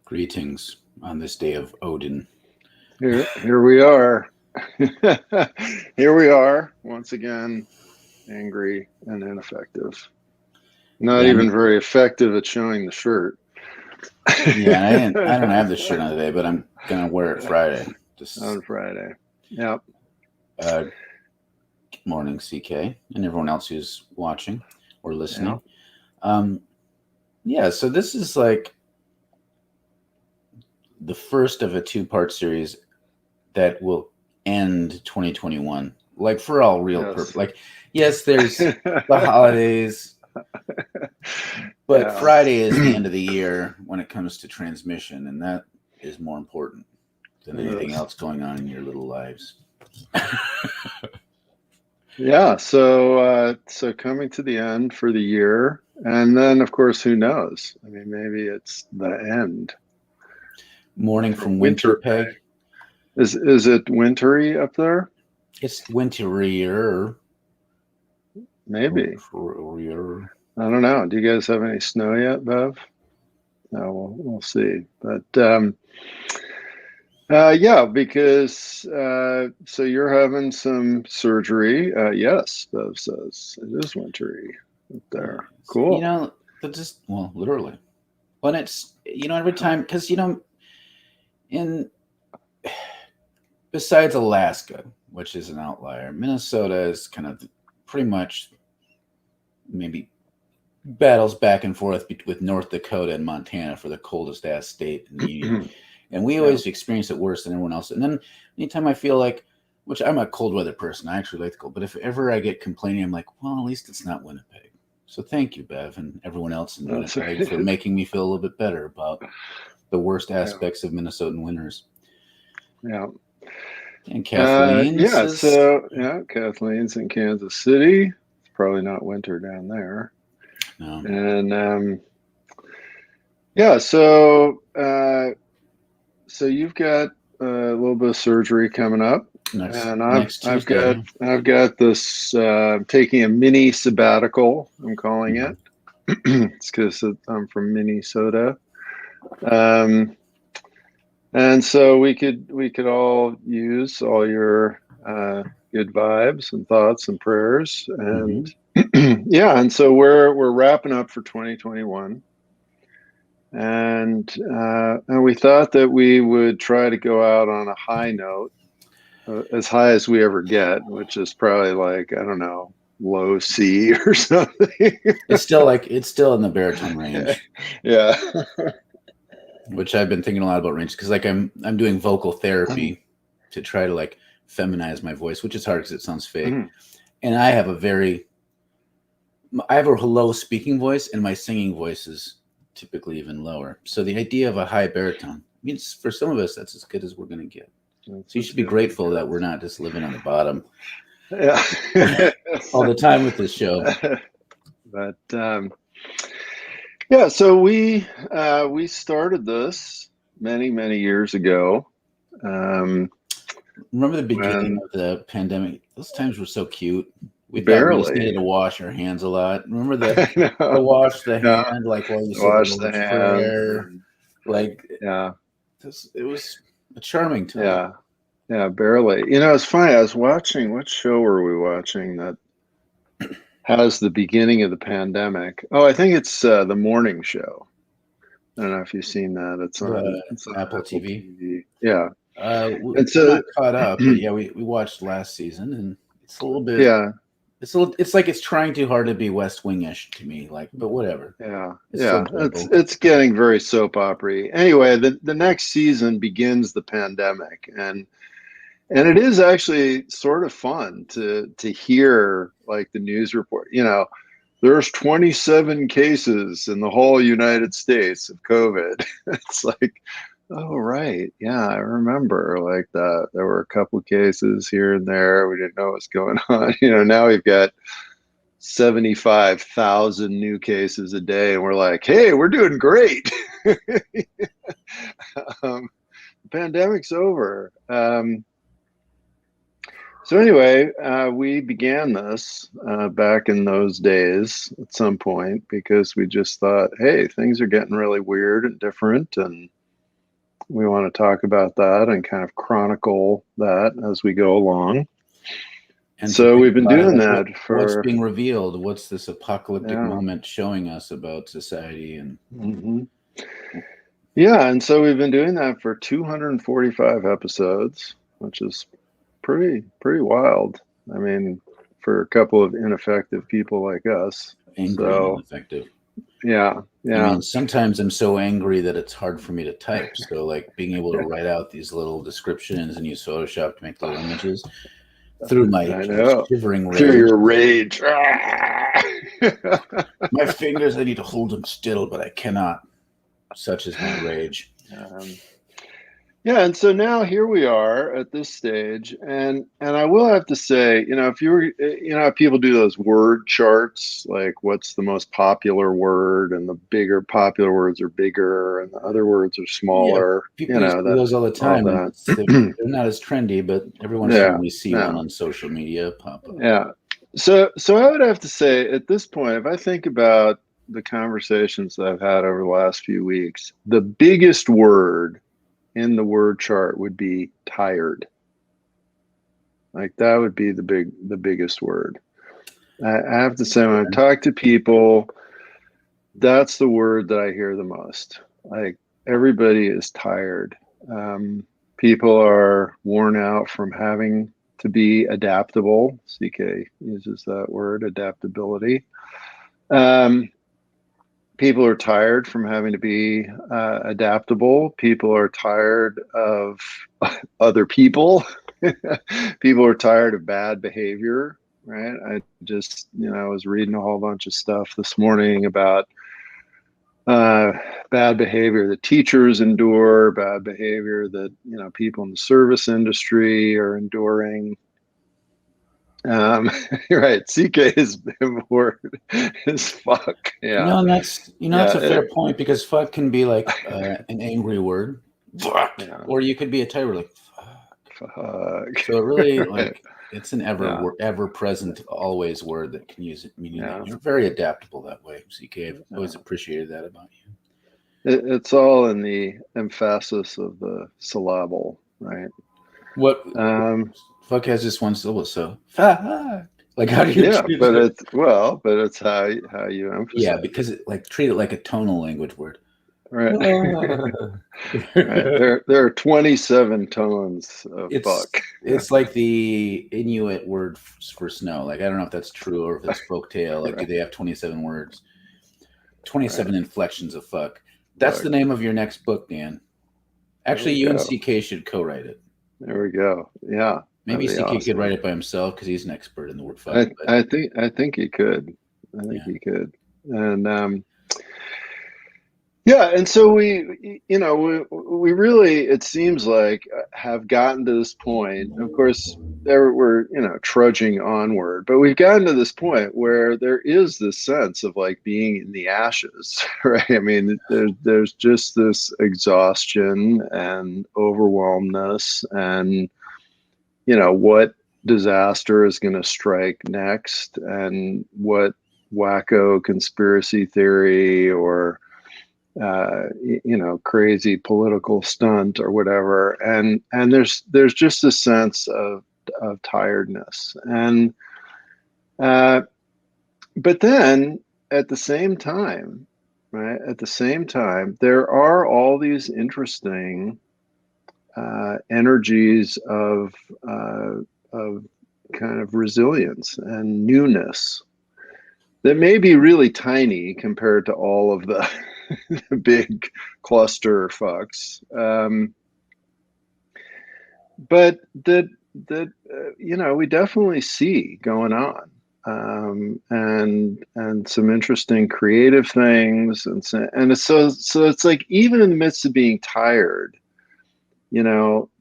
Greetings on this day of Odin. Here we are. Here we are once again, angry and ineffective. Not Yeah, even very effective at showing the shirt. yeah. I don't have this shirt on today, but I'm gonna wear it Friday. Just On Friday. Yep. good morning, CK, and everyone else who's watching or listening. Yep. Yeah. So this is like the first of a two-part series that will end 2021, like for all real purpose. Like, yes, there's the holidays, but Yeah. Friday is the end of the year when it comes to transmission, and that is more important than anything else going on in your little lives. Yeah. So coming to the end for the year, and then of course, who knows? I mean, maybe it's the end. Morning from Winter Peg. Is it wintry up there? It's winterier. Maybe. Winterier. I don't know. Do you guys have any snow yet, Bev? No, we'll see. But yeah, because so you're having some surgery. Yes, Bev says it is wintry up there. Cool. You know, but just literally. When it's every time, because in besides Alaska, which is an outlier, Minnesota is kind of pretty much maybe battles back and forth with North Dakota and Montana for the coldest ass state in the union. And we always experience it worse than everyone else. And then anytime I feel like, which I'm a cold weather person, I actually like the cold, but if ever I get complaining, I'm like, well, at least it's not Winnipeg. So thank you, Bev, and everyone else in Winnipeg for making me feel a little bit better about the worst aspects of Minnesotan winters. Yeah. And Kathleen. Kathleen's in Kansas City. It's probably not winter down there. No. And so you've got a little bit of surgery coming up, and I've got this taking a mini sabbatical. I'm calling it. It's because I'm from Minnesota, and so we could all use all your good vibes and thoughts and prayers, and yeah, and so we're wrapping up for 2021. And we thought that we would try to go out on a high note, as high as we ever get, which is probably like, I don't know, low C or something. It's still in the baritone range. Yeah. Which I've been thinking a lot about range because like I'm doing vocal therapy to try to like feminize my voice, which is hard because it sounds fake. And I have a low speaking voice, and my singing voice is typically even lower. So the idea of a high baritone means for some of us that's as good as we're going to get. So you should be grateful that we're not just living on the bottom all the time with this show. But yeah, so we started this many years ago. Remember the beginning of the pandemic? Those times were so cute. We barely. Thought we just needed to wash our hands a lot. Remember the wash the hand, like while you said wash the hand, prayer, like it was a charming time. Yeah, barely. It's funny. I was watching. What show were we watching that has the beginning of the pandemic? Oh, I think it's the morning show. I don't know if you've seen that. It's on Apple TV. Yeah. We're not caught up, but yeah, we watched last season, and it's a little bit. Yeah. It's like it's trying too hard to be West Wing-ish to me, like, but whatever. Yeah, it's getting very soap opera-y. Anyway, the next season begins the pandemic, and it is actually sort of fun to hear like the news report. There's 27 cases in the whole United States of COVID. It's like, oh, right. Yeah, I remember like that. There were a couple cases here and there. We didn't know what's going on. Now we've got 75,000 new cases a day, and we're like, hey, we're doing great. The pandemic's over. So anyway, we began this back in those days at some point because we just thought, hey, things are getting really weird and different, and to talk about that and kind of chronicle that as we go along. And so we've been doing that what's for being revealed. What's this apocalyptic moment showing us about society? And and so we've been doing that for 245 episodes, which is pretty wild. I mean, for a couple of ineffective people like us. Angry and ineffective. Yeah. I mean, sometimes I'm so angry that it's hard for me to type. So, like, being able to write out these little descriptions and use Photoshop to make little images through my shivering rage. Through your rage. My fingers, I need to hold them still, but I cannot. Such is my rage. And so now here we are at this stage, and I will have to say, if you were, people do those word charts, like what's the most popular word, and the bigger popular words are bigger, and the other words are smaller. Yeah, people do those all the time. They're not as trendy, but every once in a while we see one on social media pop up. Yeah. So I would have to say at this point, if I think about the conversations that I've had over the last few weeks, the biggest word in the word chart would be tired. Like that would be the biggest word. I have to say, when I talk to people, that's the word that I hear the most. Like everybody is tired. People are worn out from having to be adaptable. CK uses that word, adaptability. People are tired from having to be adaptable. People are tired of other people. People are tired of bad behavior, right? I just, I was reading a whole bunch of stuff this morning about bad behavior that teachers endure, bad behavior that, people in the service industry are enduring. Right. CK is bored as fuck. Yeah. That's a fair point, because fuck can be like an angry word, or you could be a tired like fuck. So it really like it's an ever present, always word that can use it. Meaning you're very adaptable that way, CK. I've always appreciated that about you. It's all in the emphasis of the syllable, right? What fuck has just one syllable, so fuck. Like how do you? Yeah, but it's how you emphasize. Yeah, because treat it like a tonal language word. Right. Right. There are 27 tones of fuck. It's like the Inuit word for snow. Like I don't know if that's true or if it's folktale. Like do they have 27 words? 27 inflections of fuck. That's the name of your next book, Dan. Actually, you and CK should co-write it. There we go. Yeah. Maybe CK could write it by himself because he's an expert in the word fuck. I think he could. He could. And and so we really, it seems like, have gotten to this point. Of course, we're trudging onward, but we've gotten to this point where there is this sense of like being in the ashes, right? I mean, there's just this exhaustion and overwhelmness, and what disaster is going to strike next, and what wacko conspiracy theory or crazy political stunt or whatever, and there's just a sense of tiredness, and but then at the same time, there are all these interesting energies of kind of resilience and newness that may be really tiny compared to all of the big cluster fucks, but that we definitely see going on, and some interesting creative things, and so it's like, even in the midst of being tired,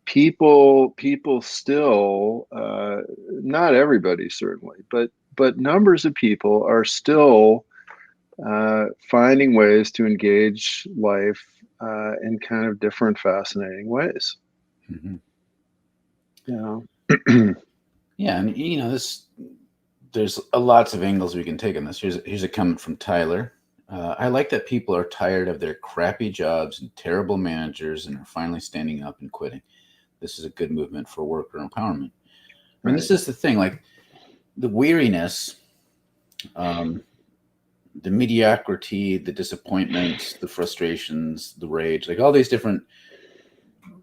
people still, not everybody certainly, but numbers of people are still finding ways to engage life in kind of different, fascinating ways. Mm-hmm. Yeah, and there's lots of angles we can take on this. Here's a comment from Tyler. I like that people are tired of their crappy jobs and terrible managers and are finally standing up and quitting. This is a good movement for worker empowerment. I mean, this is the thing, like the weariness, um, the mediocrity, the disappointments, the frustrations, the rage, like all these different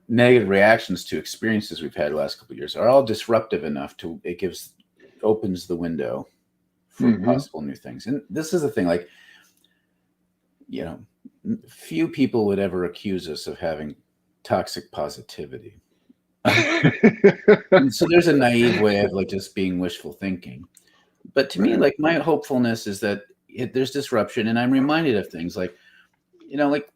negative reactions to experiences we've had the last couple of years are all disruptive enough to opens the window for possible new things. And this is the thing, like, you know, few people would ever accuse us of having toxic positivity. And so there's a naive way of like just being wishful thinking. But to me, like my hopefulness is that there's disruption, and I'm reminded of things like, like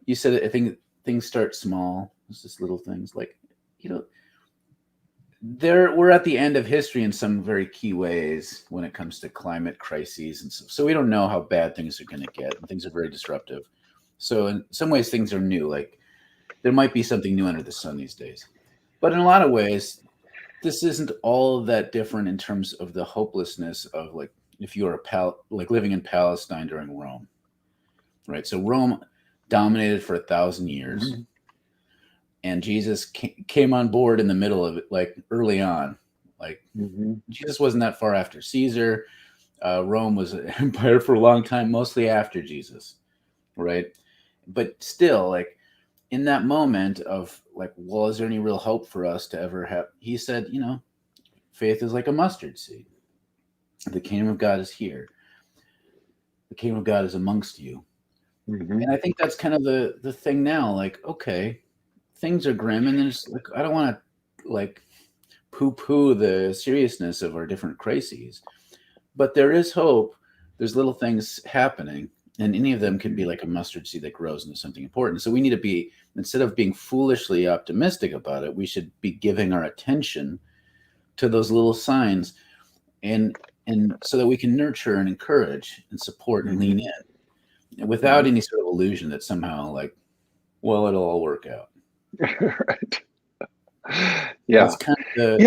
you said, I think things start small. It's just little things like, we're at the end of history in some very key ways when it comes to climate crises and stuff. So we don't know how bad things are going to get, and things are very disruptive. So in some ways, things are new. Like there might be something new under the sun these days, but in a lot of ways, this isn't all that different in terms of the hopelessness of like if you were like living in Palestine during Rome, right? So Rome dominated for 1,000 years. Mm-hmm. And Jesus came on board in the middle of it, like early on. Like Jesus wasn't that far after Caesar. Rome was an empire for a long time, mostly after Jesus, right? But still, like in that moment of like, well, is there any real hope for us to ever have? He said, faith is like a mustard seed. The kingdom of God is here. The kingdom of God is amongst you. Mm-hmm. And I think that's kind of the thing now. Like, okay, things are grim, and there's like I don't want to like poo-poo the seriousness of our different crises, but there is hope. There's little things happening, and any of them can be like a mustard seed that grows into something important. So we need to be, instead of being foolishly optimistic about it, we should be giving our attention to those little signs, and so that we can nurture and encourage and support and lean in without any sort of illusion that somehow like, well, it'll all work out. Right. Yeah. Kind of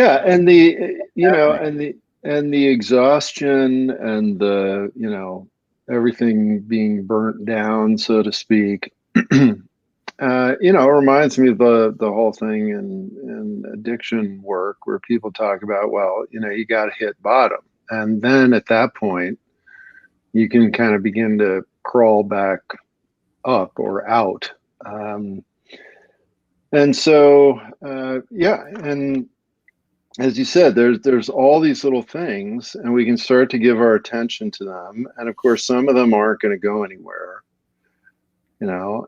and the exhaustion and the everything being burnt down, so to speak. Reminds me of the whole thing in addiction work where people talk about, well, you got to hit bottom, and then at that point you can kind of begin to crawl back up or out. And so, and as you said, there's all these little things, and we can start to give our attention to them. And of course, some of them aren't going to go anywhere, but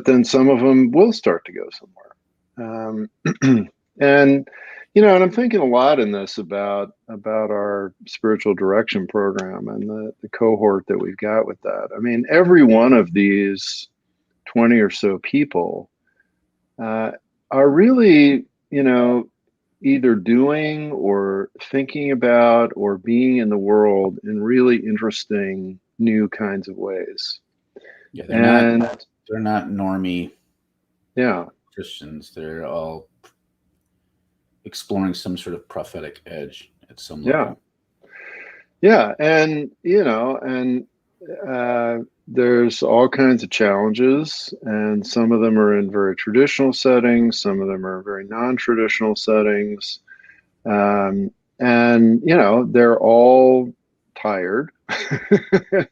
then some of them will start to go somewhere. And I'm thinking a lot in this about our spiritual direction program and the cohort that we've got with that. I mean, every one of these 20 or so people are really, either doing or thinking about or being in the world in really interesting new kinds of ways. Yeah, they're not normie. Yeah, Christians. They're all exploring some sort of prophetic edge at some level. Yeah, and there's all kinds of challenges, and some of them are in very traditional settings, some of them are very non-traditional settings, and they're all tired. They've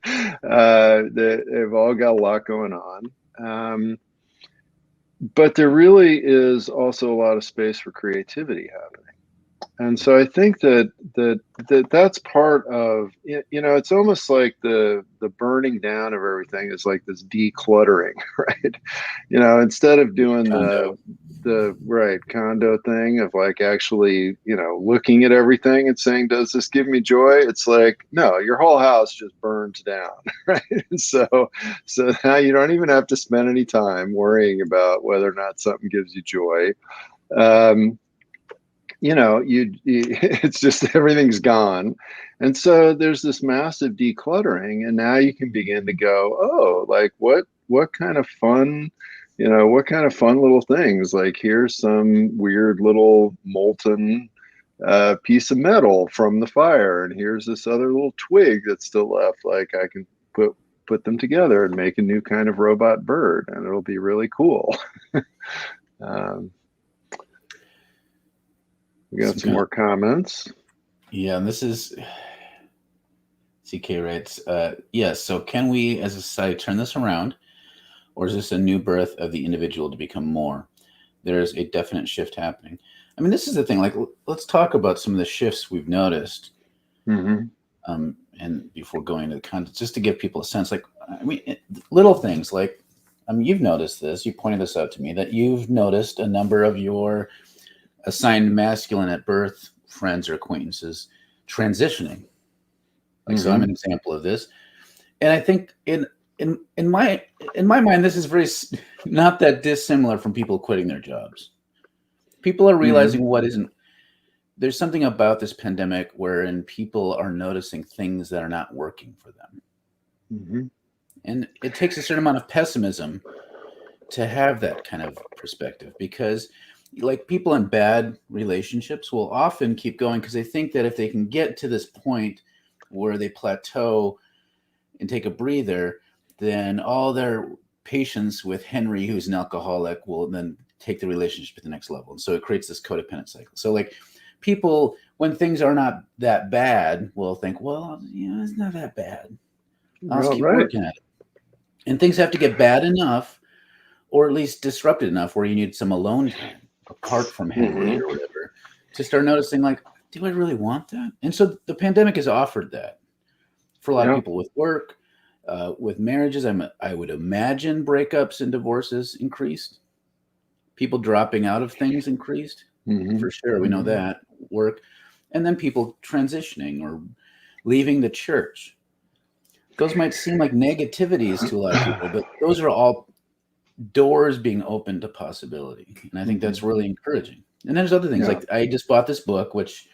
all got a lot going on, but there really is also a lot of space for creativity happening. And so I think that's part of, it's almost like the burning down of everything is like this decluttering, right? Instead of doing the right condo thing of like actually, looking at everything and saying, does this give me joy? It's like, no, your whole house just burns down, right? So now you don't even have to spend any time worrying about whether or not something gives you joy. It's just everything's gone. And so there's this massive decluttering, and now you can begin to go, oh, like what kind of fun, what kind of fun little things, like here's some weird little molten piece of metal from the fire, and here's this other little twig that's still left. Like I can put them together and make a new kind of robot bird, and it'll be really cool. We got some more comments. Yeah, and this is CK writes, yes, so can we as a society turn this around, or is this a new birth of the individual to become more? There's a definite shift happening. I mean, this is the thing, like, let's talk about some of the shifts we've noticed. And before going into the content, just to give people a sense, like, I mean, little things like, you've noticed this, you pointed this out to me, that you've noticed a number of your assigned masculine at birth friends or acquaintances transitioning. Like, so I'm an example of this. And I think in my mind, this is very not that dissimilar from people quitting their jobs. People are realizing there's something about this pandemic wherein people are noticing things that are not working for them. And it takes a certain amount of pessimism to have that kind of perspective, because like people in bad relationships will often keep going because they think that if they can get to this point where they plateau and take a breather, then all their patience with Henry, who's an alcoholic, will then take the relationship to the next level. And so it creates this codependent cycle. So like people, when things are not that bad, will think, well, it's not that bad. I'll just keep working at it. And things have to get bad enough, or at least disrupted enough, where you need some alone time apart from Henry or whatever, to start noticing, like, do I really want that? And so the pandemic has offered that for a lot of people with work, with marriages. I would imagine breakups and divorces increased. People dropping out of things increased, for sure. We know that. Work. And then people transitioning or leaving the church. Those might seem like negativities to a lot of people, but those are all doors being opened to possibility. And I think that's really encouraging. And there's other things, like I just bought this book, which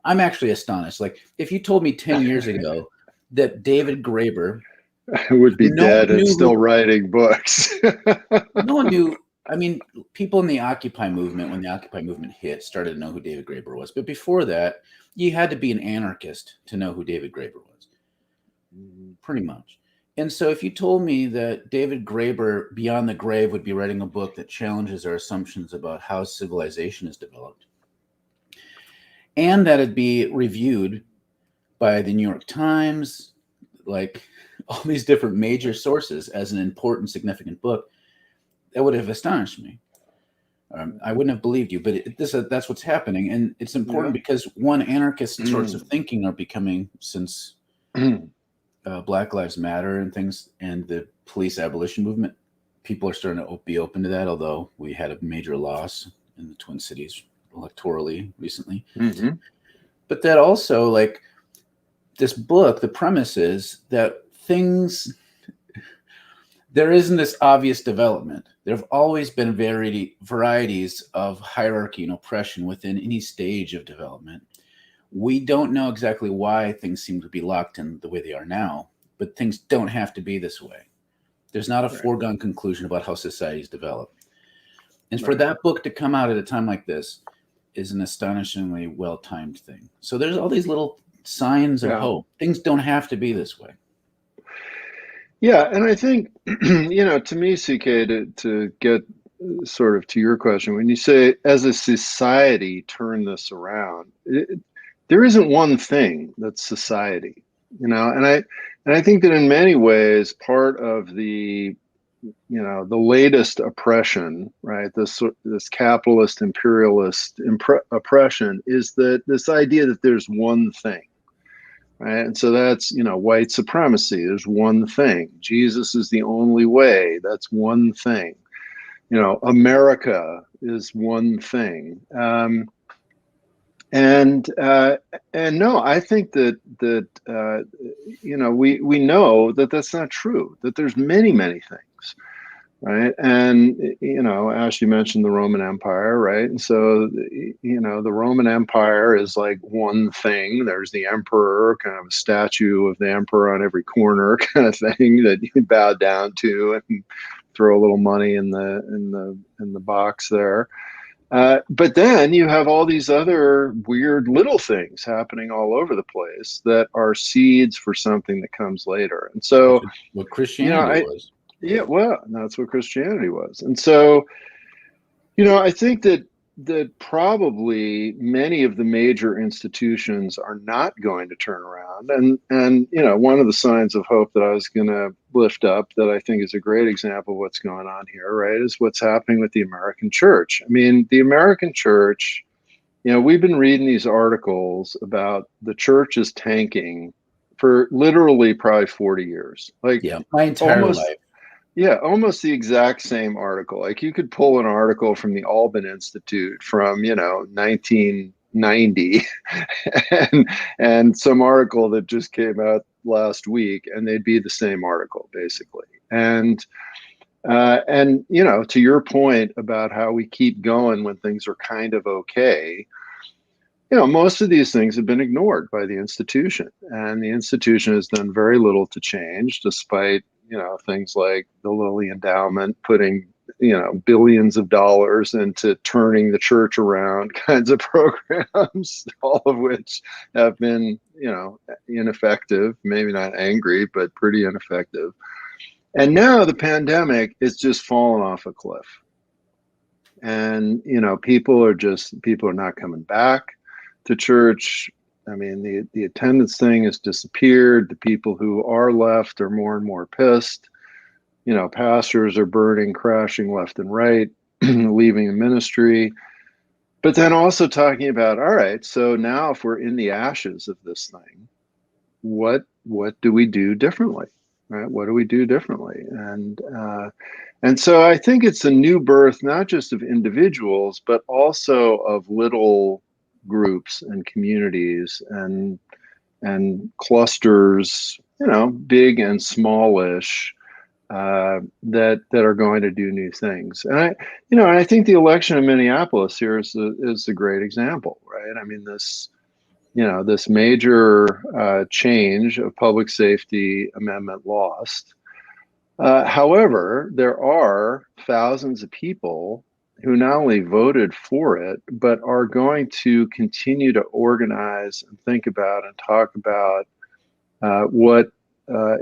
I'm actually astonished. Like if you told me 10 years ago that David Graeber would be dead and still writing books. No one knew. I mean, people in the Occupy movement, when the Occupy movement hit, started to know who David Graeber was. But before that, you had to be an anarchist to know who David Graeber was, pretty much. And so if you told me that David Graeber, Beyond the Grave, would be writing a book that challenges our assumptions about how civilization is developed, and that it'd be reviewed by the New York Times, like all these different major sources, as an important, significant book, that would have astonished me. I wouldn't have believed you, but that's what's happening. And it's important because anarchist sorts of thinking are becoming, since Black Lives Matter and things, and the police abolition movement, people are starting to be open to that, although we had a major loss in the Twin Cities electorally recently. But that also, like, this book, the premise is that there isn't this obvious development. There have always been varieties of hierarchy and oppression within any stage of development. We don't know exactly why things seem to be locked in the way they are now, but things don't have to be this way. There's not a foregone conclusion about how societies develop. And for that book to come out at a time like this is an astonishingly well-timed thing. So there's all these little signs of hope. Things don't have to be this way. Yeah, and I think, to me, CK, to get sort of to your question, when you say as a society turn this around, there isn't one thing that's society, and I think that in many ways part of the latest oppression, right, this capitalist imperialist oppression, is that this idea that there's one thing. Right. And so that's, white supremacy. There's one thing. Jesus is the only way. That's one thing. America is one thing. And no, I think that we know that that's not true, that there's many, many things. Right. And, Ash, you mentioned the Roman Empire, right? And so, the Roman Empire is like one thing. There's the emperor, kind of a statue of the emperor on every corner kind of thing that you bow down to and throw a little money in the box there. But then you have all these other weird little things happening all over the place that are seeds for something that comes later. And Which so, is what you know, Christianity I, was. yeah, well, that's what Christianity was. And so, I think that probably many of the major institutions are not going to turn around. And one of the signs of hope that I was going to lift up that I think is a great example of what's going on here, right, is what's happening with the American church. I mean, the American church, we've been reading these articles about the church is tanking for literally probably 40 years. Like Yeah, my entire almost life. yeah, almost the exact same article. Like you could pull an article from the Alban Institute from, 1990 and some article that just came out last week, and they'd be the same article basically. And to your point about how we keep going when things are kind of okay, most of these things have been ignored by the institution, and the institution has done very little to change, despite things like the Lilly Endowment putting billions of dollars into turning the church around kinds of programs, all of which have been ineffective, maybe not angry, but pretty ineffective. And now the pandemic is just falling off a cliff, and people are not coming back to church. I mean, the attendance thing has disappeared. The people who are left are more and more pissed. Pastors are burning, crashing left and right, leaving the ministry. But then also talking about, all right, so now if we're in the ashes of this thing, what do we do differently? Right? What do we do differently? And so I think it's a new birth, not just of individuals, but also of little groups and communities and clusters, big and smallish, that are going to do new things. And I think the election in Minneapolis here is a great example, right? I mean, this major change of public safety amendment lost. However, there are thousands of people who not only voted for it, but are going to continue to organize and think about and talk about what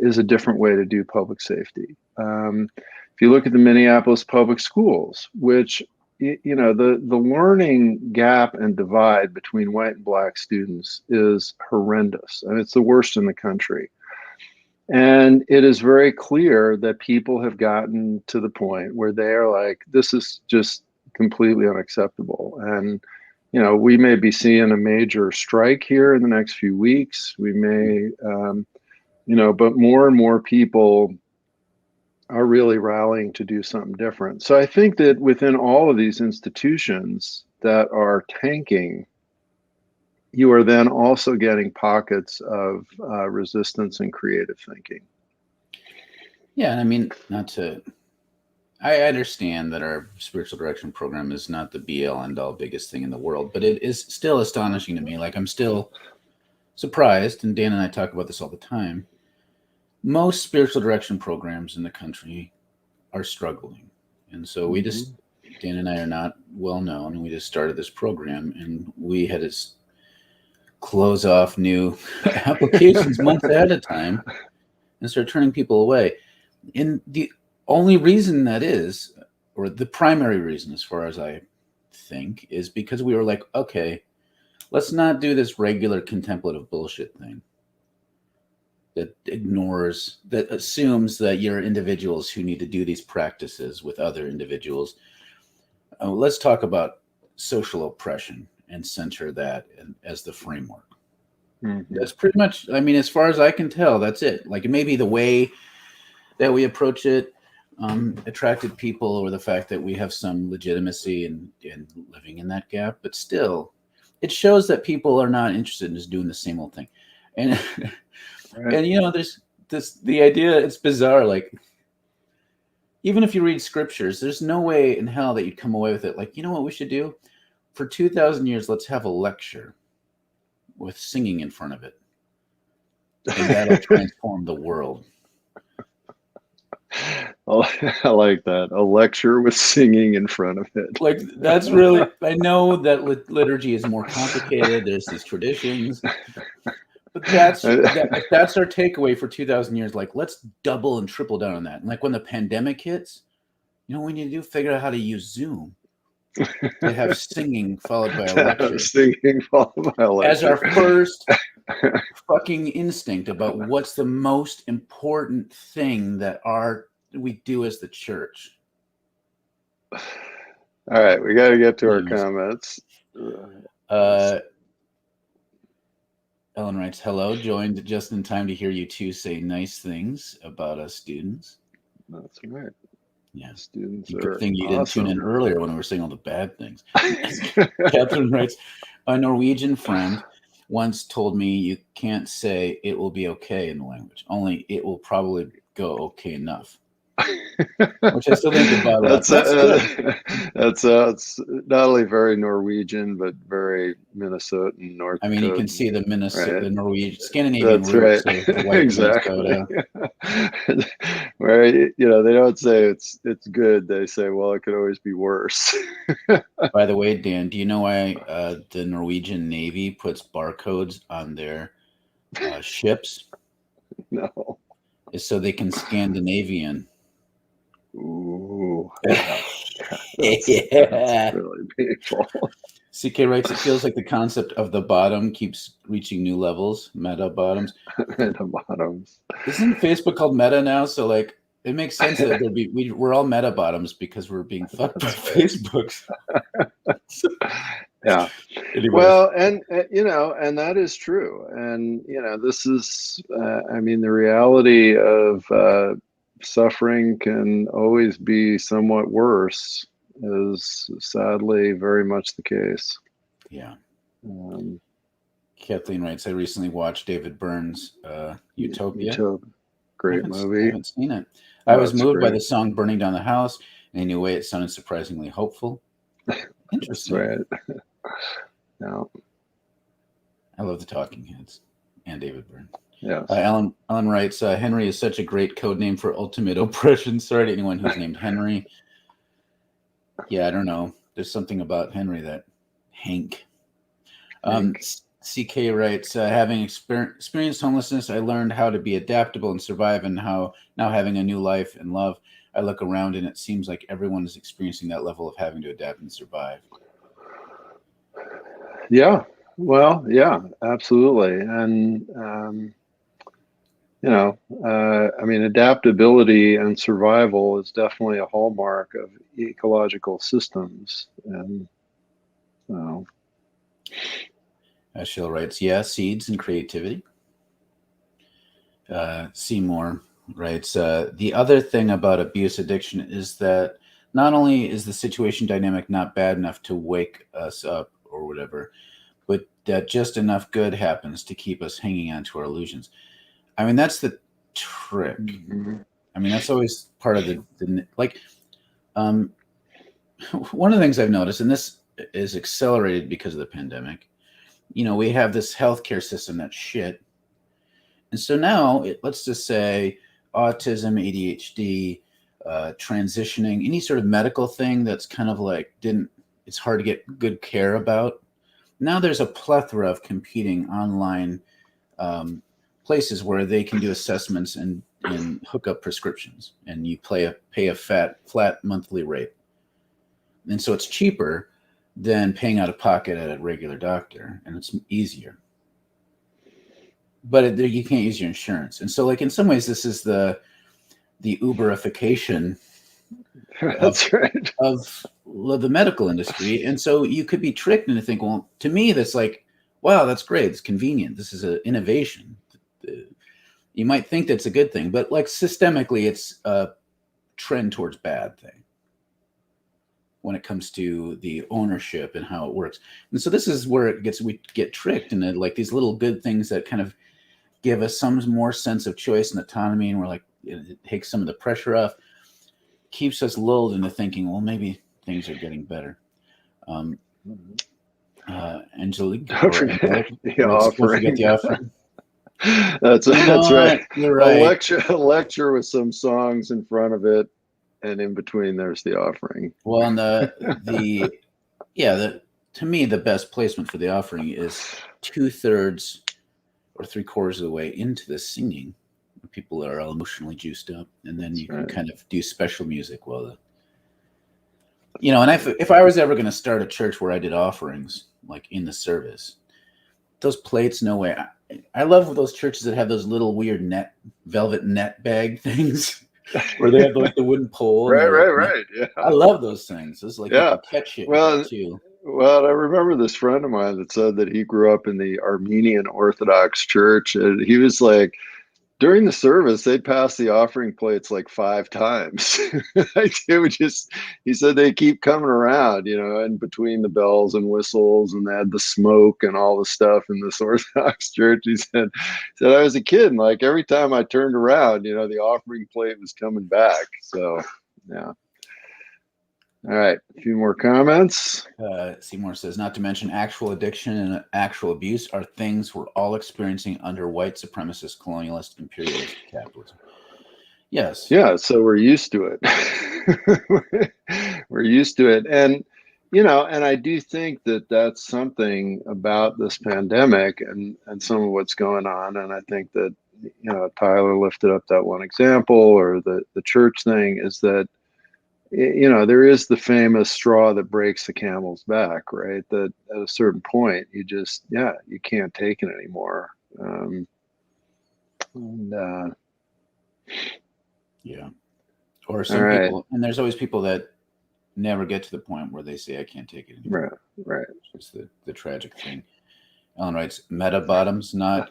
is a different way to do public safety. If you look at the Minneapolis public schools, which the learning gap and divide between white and black students is horrendous, and it's the worst in the country. And it is very clear that people have gotten to the point where they are like, this is just completely unacceptable. And, we may be seeing a major strike here in the next few weeks. We may, but more and more people are really rallying to do something different. So I think that within all of these institutions that are tanking, you are then also getting pockets of resistance and creative thinking. Yeah, and I mean, I understand that our spiritual direction program is not the be all end all biggest thing in the world, but it is still astonishing to me. Like, I'm still surprised, and Dan and I talk about this all the time. Most spiritual direction programs in the country are struggling. And so Dan and I are not well known, and we just started this program, and we had to close off new applications months ahead of time and start turning people away. And the only reason that is, or the primary reason, as far as I think, is because we were like, okay, let's not do this regular contemplative bullshit thing that assumes that you're individuals who need to do these practices with other individuals. Let's talk about social oppression and center that as the framework. Mm-hmm. That's pretty much, I mean, as far as I can tell, that's it. Like, maybe the way that we approach it attracted people, or the fact that we have some legitimacy in living in that gap, but still, it shows that people are not interested in just doing the same old thing. And right. And there's the idea, it's bizarre, like, even if you read scriptures, there's no way in hell that you'd come away with it like, you know what we should do? For 2,000 years, let's have a lecture with singing in front of it, and that'll transform the world. I like that. A lecture with singing in front of it. Like, that's really, I know that liturgy is more complicated. There's these traditions, but if that's our takeaway for 2,000 years, like, let's double and triple down on that. And like when the pandemic hits, you know what we need to do? Figure out how to use Zoom to have singing followed by a lecture. Singing followed by a lecture. As our first fucking instinct about what's the most important thing that we do as the church. All right, we got to get to our comments. Ellen writes, hello, joined just in time to hear you two say nice things about us students. That's right. Yeah, students good thing you didn't tune in earlier when we were saying all the bad things. Catherine writes, a Norwegian friend once told me you can't say it will be okay in the language, only it will probably go okay enough. Which I still think about. That's not only very Norwegian, but very Minnesotan, North. I mean, Dakota, you can see the Minnesota, right? The Norwegian, Scandinavian That's roots right. of white Exactly. Minnesota. Where they don't say it's good; they say, "Well, it could always be worse." By the way, Dan, do you know why the Norwegian Navy puts barcodes on their ships? No. It's so they can Scandinavian. Ooh. That's really painful. CK writes, it feels like the concept of the bottom keeps reaching new levels. Meta bottoms. Meta bottoms. Isn't Facebook called Meta now? So like, it makes sense that we're all meta bottoms because we're being fucked by Facebook. Yeah. Anyways. Well, and and that is true. And this is, I mean, the reality of suffering can always be somewhat worse, is sadly very much the case. Yeah. Kathleen writes, I recently watched David Byrne's Utopia. Great movie. I haven't seen it. I was moved by the song Burning Down the House, and in a way it sounded surprisingly hopeful. Interesting. That's right. Yeah. I love the Talking Heads and David Byrne. Yeah. Ellen writes, Henry is such a great code name for ultimate oppression. Sorry to anyone who's named Henry. Yeah, I don't know. There's something about Henry that Hank. CK writes, having experienced homelessness, I learned how to be adaptable and survive, and how now having a new life and love, I look around and it seems like everyone is experiencing that level of having to adapt and survive. Yeah, well, yeah, absolutely. And, I mean, adaptability and survival is definitely a hallmark of ecological systems. And so. Sheila writes, yeah, seeds and creativity. Seymour writes, the other thing about abuse addiction is that not only is the situation dynamic not bad enough to wake us up or whatever, but that just enough good happens to keep us hanging on to our illusions. I mean, that's the trick. Mm-hmm. I mean, that's always part of the one of the things I've noticed, and this is accelerated because of the pandemic, we have this healthcare system that's shit. And so now, let's just say autism, ADHD, transitioning, any sort of medical thing that's kind of like it's hard to get good care about. Now there's a plethora of competing online places where they can do assessments and hook up prescriptions, and you pay a flat monthly rate. And so it's cheaper than paying out of pocket at a regular doctor, and it's easier. But you can't use your insurance. And so, like, in some ways, this is the Uberification That's right. of the medical industry. And so you could be tricked into thinking, well, to me, that's like, wow, that's great. It's convenient. This is an innovation. You might think that's a good thing, but like systemically, it's a trend towards bad thing when it comes to the ownership and how it works. And so this is where we get tricked into like these little good things that kind of give us some more sense of choice and autonomy. And we're like, it takes some of the pressure off, keeps us lulled into thinking, well, maybe things are getting better. Angelique, don't forget the offering. That's right. You're right. A lecture with some songs in front of it and in between there's the offering. Well, and to me, the best placement for the offering is 2/3 or 3/4 of the way into the singing. People are all emotionally juiced up, and then you can kind of do special music while and if I was ever going to start a church where I did offerings like in the service, those plates, no way. I love those churches that have those little weird velvet net bag things where they have like the wooden pole. Right. Yeah. I love those things. It's like you can catch shit with that too. Well, I remember this friend of mine that said that he grew up in the Armenian Orthodox Church, and he was like, during the service, they'd pass the offering plates like 5 times. He said they keep coming around, in between the bells and whistles, and they had the smoke and all the stuff in this Orthodox church. He said I was a kid, and like every time I turned around, the offering plate was coming back. So, yeah. All right, a few more comments. Seymour says, not to mention actual addiction and actual abuse are things we're all experiencing under white supremacist, colonialist, imperialist capitalism. Yes. Yeah, so we're used to it. We're used to it. And, and I do think that that's something about this pandemic and some of what's going on. And I think that, Tyler lifted up that one example, or the church thing, is that there is the famous straw that breaks the camel's back, right? That at a certain point, you can't take it anymore. Yeah. Or some people, and there's always people that never get to the point where they say, I can't take it anymore. Right. It's the tragic thing. Ellen writes, Meta Bottoms, not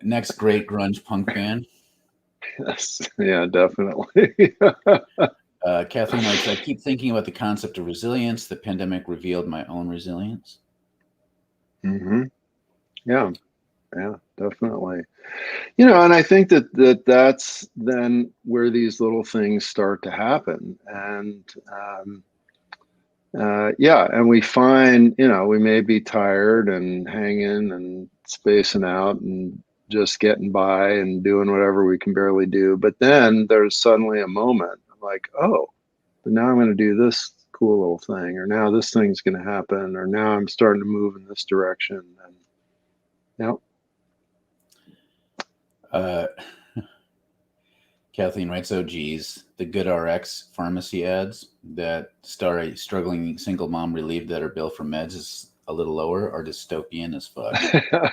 next great grunge punk band. Yes. Yeah, definitely. Kathleen writes, I keep thinking about the concept of resilience. The pandemic revealed my own resilience. Mm-hmm. Yeah, definitely. And I think that's then where these little things start to happen. And and we find, we may be tired and hanging and spacing out and just getting by and doing whatever we can barely do. But then there's suddenly a moment like, oh, but now I'm going to do this cool little thing, or now this thing's going to happen, or now I'm starting to move in this direction. And Kathleen writes, oh, geez, the Good RX pharmacy ads that star a struggling single mom relieved that her bill for meds is a little lower are dystopian as fuck.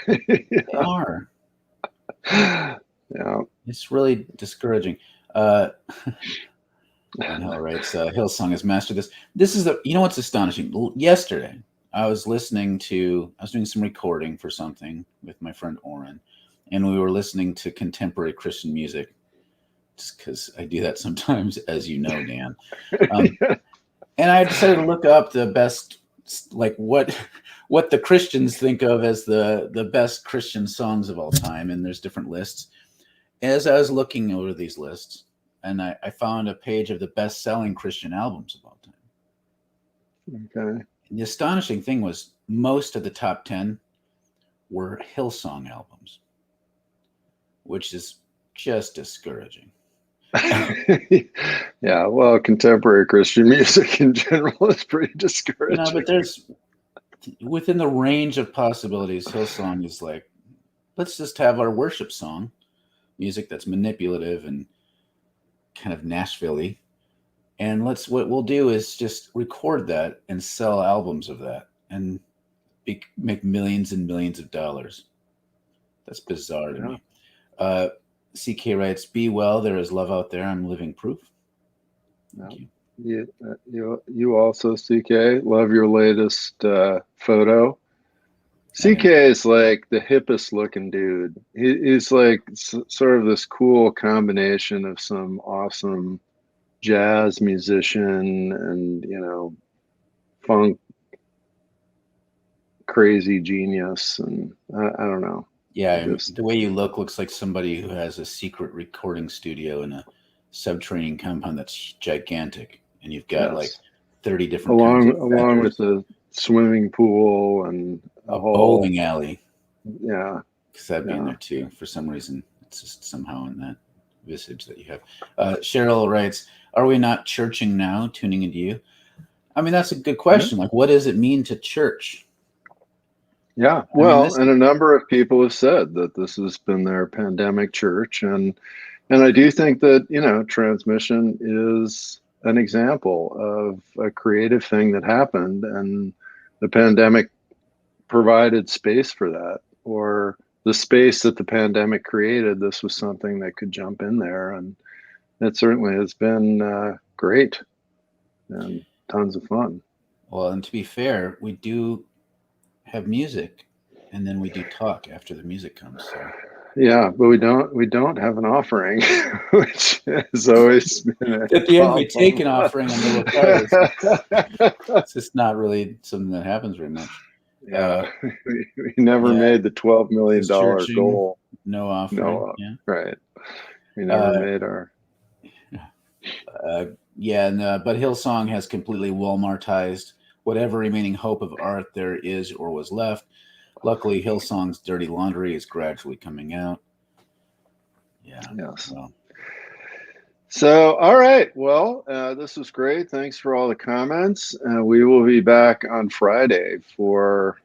They are. Yeah. It's really discouraging. I know, right? So Hillsong has mastered this. This is what's astonishing? Yesterday, I was doing some recording for something with my friend Oren, and we were listening to contemporary Christian music, just because I do that sometimes, as you know, Dan. And I decided to look up the best, like what the Christians think of as the best Christian songs of all time, and there's different lists. As I was looking over these lists, and I found a page of the best-selling Christian albums of all time. Okay. And the astonishing thing was most of the top 10 were Hillsong albums, which is just discouraging. Yeah, well, contemporary Christian music in general is pretty discouraging. But there's within the range of possibilities, Hillsong is like, let's just have our worship song, music that's manipulative and kind of Nashville-y, and what we'll do is just record that and sell albums of that and make millions and millions of dollars. That's bizarre to me. CK writes, be well, there is love out there, I'm living proof. Thank you. You also, CK, love your latest photo. CK is like the hippest looking dude. He's like sort of this cool combination of some awesome jazz musician and, funk crazy genius. And I don't know. Yeah, the way you looks like somebody who has a secret recording studio in a subterranean compound that's gigantic. And you've got like 30 different along with the swimming pool and a bowling alley. Yeah. Because that'd be in there too. For some reason, it's just somehow in that. visage that you have. Cheryl writes, "Are we not churching now? Tuning into you." I mean, that's a good question. Like, what does it mean to church? Yeah, well, and a number of people have said that this has been their pandemic church, and I do think that, transmission is an example of a creative thing that happened, and the pandemic provided space for that, or the space that the pandemic created. This was something that could jump in there, and it certainly has been great and tons of fun. Well, and to be fair, we do have music, and then we do talk after the music comes. So. Yeah, but we don't have an offering, which has always been a at the end we problem. take an offering on the guitars. It's just not really something that happens very much. Yeah, we never made the $12 million goal. No offering. No, yeah, right. We never made our. But Hillsong has completely Walmartized whatever remaining hope of art there is or was left. Luckily, Hillsong's dirty laundry is gradually coming out. Yeah. Yes. Well. So, all right. Well, this was great. Thanks for all the comments. We will be back on Friday for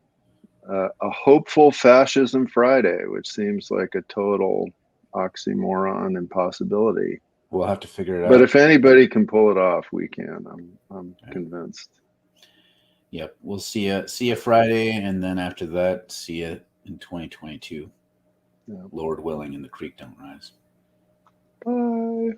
a hopeful Fascism Friday, which seems like a total oxymoron impossibility. We'll have to figure it out. But if anybody can pull it off, we can. I'm convinced. Yep. We'll see you Friday, and then after that, see you in 2022. Yeah. Lord willing, and the creek don't rise. Bye.